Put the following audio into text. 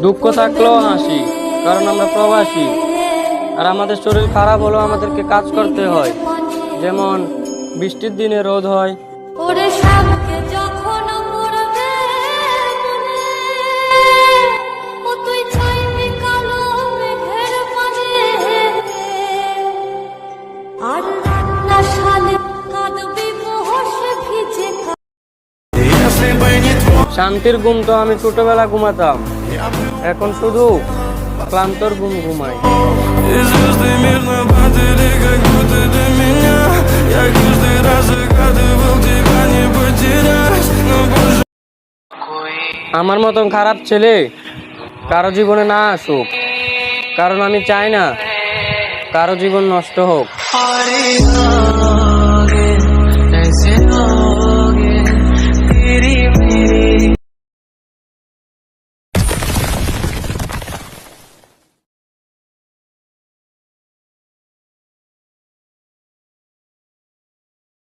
দুঃখ থাকলেও হাসি, কারণ আমরা প্রবাসী। আর আমাদের শরীর খারাপ হলেও আমাদেরকে কাজ করতে হয়, যেমন বৃষ্টির দিনে রোদ হয়। শান্তির ঘুম তো আমি ছোটবেলা ঘুমাতাম, এখন শুধু ক্লান্তর ঘুম ঘুমাই। আমার মতন খারাপ ছেলে কারো জীবনে না আসুক, কারণ আমি চাই না কারো জীবন নষ্ট হোক।